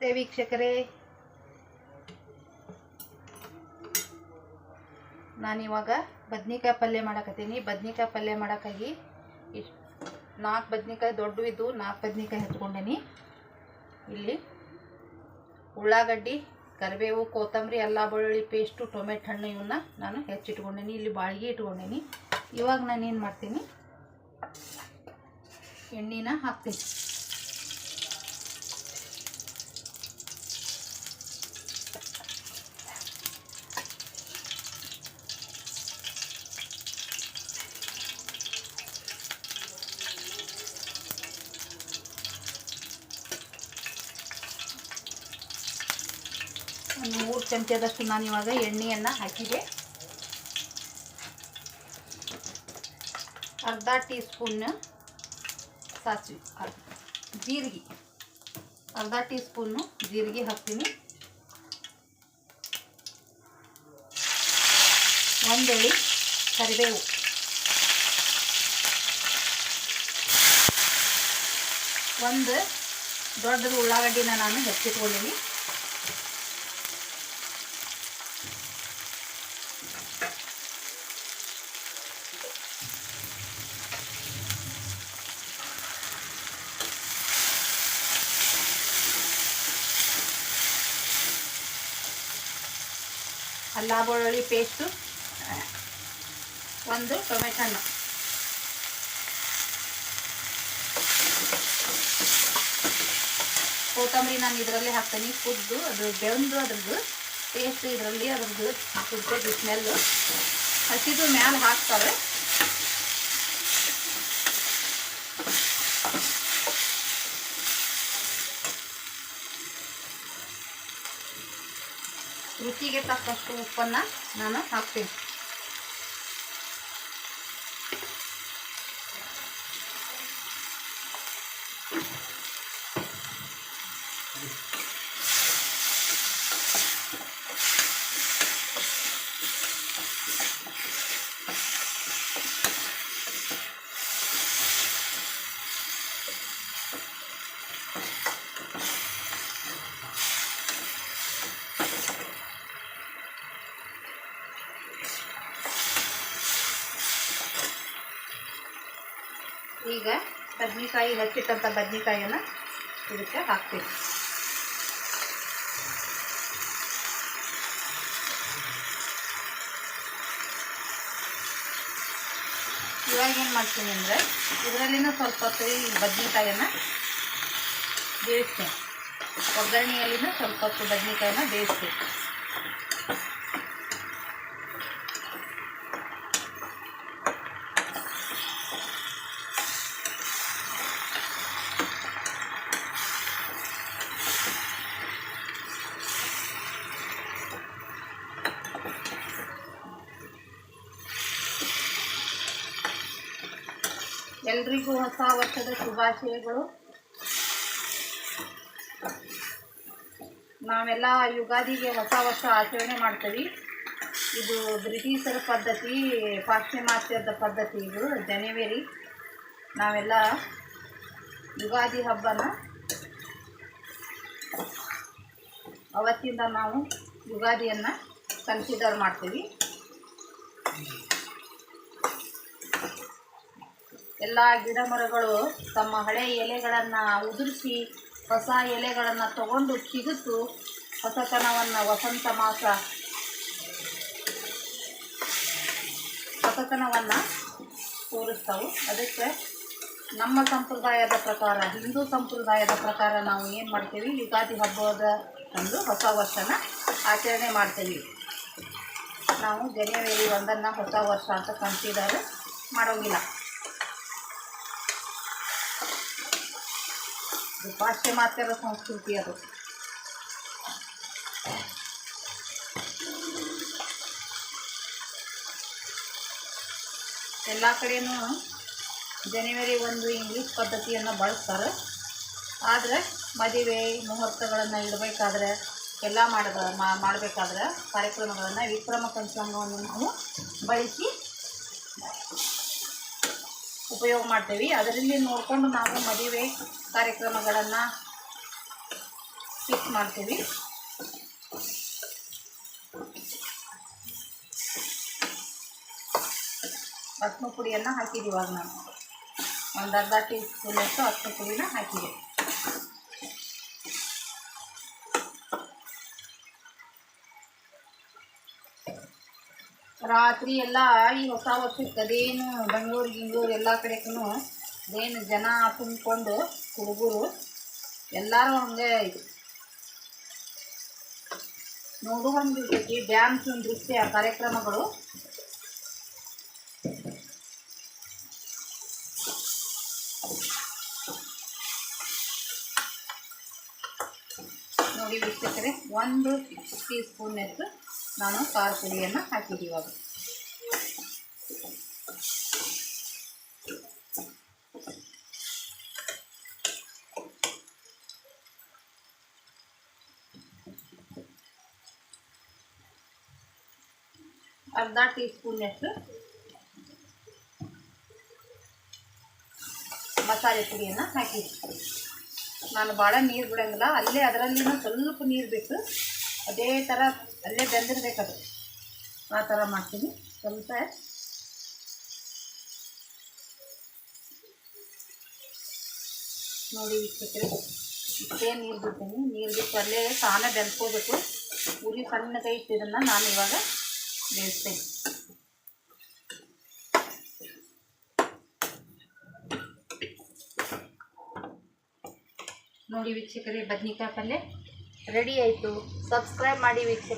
ವೀಕ್ಷಕರೇ, ನಾನಿವಾಗ ಬದ್ನಿಕಾಯಿ ಪಲ್ಯ ಮಾಡಕತ್ತೀನಿ. ಬದ್ನಿಕಾಯಿ ಪಲ್ಯ ಮಾಡೋಕ್ಕಾಗಿ 4 ಬದ್ನಿಕಾಯಿ ದೊಡ್ಡವಿದ್ದು 4 ಬದ್ನಿಕಾಯಿ ಹಚ್ಕೊಂಡೇನಿ. ಇಲ್ಲಿ ಉಳ್ಳಾಗಡ್ಡಿ, ಕರಿಬೇವು, ಕೊತ್ತಂಬರಿ, ಅಲ್ಲ ಬೆಳ್ಳುಳ್ಳಿ ಪೇಸ್ಟು, ಟೊಮೆಟೊ ಹಣ್ಣು ಇವನ್ನ ನಾನು ಹೆಚ್ಚಿಟ್ಕೊಂಡೇನಿ. ಇಲ್ಲಿ ಬಾಳಿಗೆ ಇಟ್ಕೊಂಡೇನಿ. ಇವಾಗ ನಾನೇನು ಮಾಡ್ತೀನಿ, ಎಣ್ಣೆನ ಹಾಕ್ತೀನಿ. ಒಂದು 3 ಚಮಚದಷ್ಟು ನಾನು ಇವಾಗ ಎಣ್ಣೆಯನ್ನು ಹಾಕಿದೆ. ಅರ್ಧ ಟೀ ಸ್ಪೂನ್ ಸಾಸಿವೆ, ಜೀರಿಗೆ, ಅರ್ಧ ಟೀ ಸ್ಪೂನು ಜೀರಿಗೆ ಹಾಕ್ತೀನಿ. 1 ಎಳೆ ಕರಿಬೇವು, 1 ದೊಡ್ಡದು ಉಳ್ಳಾಗಡ್ಡಿನ ನಾನು ಹೆಚ್ಚಿಟ್ಕೊಂಡಿನಿ. ಅಲ್ಲ ಬೆಳ್ಳುಳ್ಳಿ ಪೇಸ್ಟು, 1 ಟೊಮೆಟೊ ಹಣ್ಣು, ಕೊತ್ತಂಬರಿ ನಾನು ಇದರಲ್ಲಿ ಹಾಕ್ತೀನಿ. ಕುದ್ದು ಅದು ಬೆಂದು ಅದ್ರದ್ದು ಟೇಸ್ಟ್ ಇದರಲ್ಲಿ ಅದ್ರದ್ದು ಕುಡ್ತೈತಿ ಸ್ಮೆಲ್ಲು. ಹಸಿದು ಮ್ಯಾಲೆ ಹಾಕ್ತಾರೆ. ರುಚಿಗೆ ತಕ್ಕಷ್ಟು ಉಪ್ಪನ್ನು ನಾನು ಹಾಕ್ತೀನಿ. ಈಗ ಬದ್ನಿಕಾಯಿ ಹಚ್ಚಿಟ್ಟಂಥ ಬದ್ನಿಕಾಯಿಯನ್ನು ಇದಕ್ಕೆ ಹಾಕ್ತೀನಿ. ಇವಾಗ ಏನು ಮಾಡ್ತೀನಿ ಅಂದರೆ, ಇದರಲ್ಲಿನೂ ಸ್ವಲ್ಪ ಹೊತ್ತು ಈ ಬದ್ನಿಕಾಯನ್ನು ಬೇಯಿಸ್ತೀನಿ. ಒಗ್ಗರಣೆಯಲ್ಲಿನೂ ಸ್ವಲ್ಪ ಹೊತ್ತು ಬದ್ನಿಕಾಯಿನ ಬೇಯಿಸ್ತೀನಿ. ಎಲ್ರಿಗೂ ಹೊಸ ವರ್ಷದ ಶುಭಾಶಯಗಳು. ನಾವೆಲ್ಲ ಯುಗಾದಿಗೆ ಹೊಸ ವರ್ಷ ಆಚರಣೆ ಮಾಡ್ತೀವಿ. ಇದು ಬ್ರಿಟಿಷರ ಪದ್ಧತಿ, ಪಾಶ್ಚಿಮಾತ್ಯದ ಪದ್ಧತಿ. ಇದು ಜನವರಿ. ನಾವೆಲ್ಲ ಯುಗಾದಿ ಹಬ್ಬನ ಅವತ್ತಿಂದ ನಾವು ಯುಗಾದಿಯನ್ನು ಕನ್ಸಿಡರ್ ಮಾಡ್ತೀವಿ. ಎಲ್ಲ ಗಿಡ ಮರಗಳು ತಮ್ಮ ಹಳೆ ಎಲೆಗಳನ್ನು ಉದುರಿಸಿ ಹೊಸ ಎಲೆಗಳನ್ನು ತಗೊಂಡು ಚಿಗುತು ಹೊಸತನವನ್ನು, ಹೊಸತನವನ್ನು ತೋರಿಸ್ತವೆ. ಅದಕ್ಕೆ ನಮ್ಮ ಸಂಪ್ರದಾಯದ ಪ್ರಕಾರ, ಹಿಂದೂ ಸಂಪ್ರದಾಯದ ಪ್ರಕಾರ ನಾವು ಏನು ಮಾಡ್ತೀವಿ, ಯುಗಾದಿ ಹಬ್ಬದ ಒಂದು ಹೊಸ ವರ್ಷನ ಆಚರಣೆ ಮಾಡ್ತೀವಿ. ನಾವು ಜನವರಿ 1 ಹೊಸ ವರ್ಷ ಅಂತ ಕನ್ಸಿಡರ್ ಮಾಡೋಂಗಿಲ್ಲ. ಪಾಶ್ಚಿಮಾತ್ಯರ ಸಂಸ್ಕೃತಿ ಅದು. ಎಲ್ಲ ಕಡೆಯೂ ಜನವರಿ 1 ಇಂಗ್ಲೀಷ್ ಪದ್ಧತಿಯನ್ನು ಬಳಸ್ತಾರೆ. ಆದರೆ ಮದುವೆ ಮುಹೂರ್ತಗಳನ್ನು ಇಡಬೇಕಾದ್ರೆ, ಎಲ್ಲ ಮಾಡಬೇಕಾದ್ರೆ ಕಾರ್ಯಕ್ರಮಗಳನ್ನು ವಿಕ್ರಮ ಪಂಚಾಂಗವನ್ನು ನಾವು ಬಳಸಿ ಉಪಯೋಗ ಮಾಡ್ತೀವಿ. ಅದರಲ್ಲಿ ನೋಡಿಕೊಂಡು ನಾವು ಮದುವೆ ಕಾರ್ಯಕ್ರಮಗಳನ್ನು ಮಿಕ್ಸ್ ಮಾಡ್ತೀವಿ. ಅರಿಶಿನ ಪುಡಿಯನ್ನು ಹಾಕಿದ್ದೀವಿ. ಇವಾಗ ನಾನು ಒಂದು ಅರ್ಧ ಟೀ ಸ್ಪೂನಷ್ಟು ಅರಿಶಿನ ಪುಡಿನ ಹಾಕಿದೆ. ರಾತ್ರಿ ಎಲ್ಲ ಈ ಹೊಸ ವರ್ಷಕ್ಕೆ ಅದೇನು ಬೆಂಗಳೂರು ಎಲ್ಲ ಕಡೆಗೂ ಅದೇನು ಜನ ತುಂಬಿಕೊಂಡು ಹುಡುಗರು ಎಲ್ಲರೂ ಹಂಗೆ ನೋಡುವಂಗಿರ್ತೈತಿ. ಡ್ಯಾನ್ಸ್ ನೃತ್ಯ ಕಾರ್ಯಕ್ರಮಗಳು. ನೋಡಿ ವೀಕ್ಷಕರೇ, 1 ಟೀ ಸ್ಪೂನಷ್ಟು ನಾನು ಖಾರ ಪುಡಿಯನ್ನು ಹಾಕಿದ್ದೀವಿ. ಇವಾಗ ಅರ್ಧ ಟೀ ಸ್ಪೂನಷ್ಟು ಮಸಾಲೆ ಪುಡಿಯನ್ನು ಹಾಕಿದ್ವಿ. ನಾನು ಭಾಳ ನೀರು ಬಿಡೋಂಗಿಲ್ಲ, ಅಲ್ಲೇ ಅದರಲ್ಲಿನ ಸ್ವಲ್ಪ ನೀರು ಬಿಟ್ಟು ಅದೇ ಥರ ಅಲ್ಲೇ ಬೆಂದಿರ್ಬೇಕದು. ಆ ಥರ ಮಾಡ್ತೀನಿ. ಸ್ವಲ್ಪ ನೋಡಿ ವೀಕ್ಷಕರೇ, ಇಷ್ಟೇ ನೀರು ಬಿಡ್ತೀನಿ. ನೀರು ಬಿಟ್ಟು ಅಲ್ಲೇ ತಾನೇ ಬೆಂದ್ಕೋಬೇಕು. ಉರಿ ಸಣ್ಣಗೆ ಇಟ್ಟು ಇದನ್ನು ನಾನು ಇವಾಗ ಬೇಯಿಸ್ತೇನೆ. ನೋಡಿ ವೀಕ್ಷಕರೇ, ಬದ್ನಿಕಾಯಿ ಪಲ್ಯ ರೆಡಿ ಆಯಿತು. ಸಬ್ಸ್ಕ್ರೈಬ್ ಮಾಡಿ ವೀಕ್ಷಕರೇ.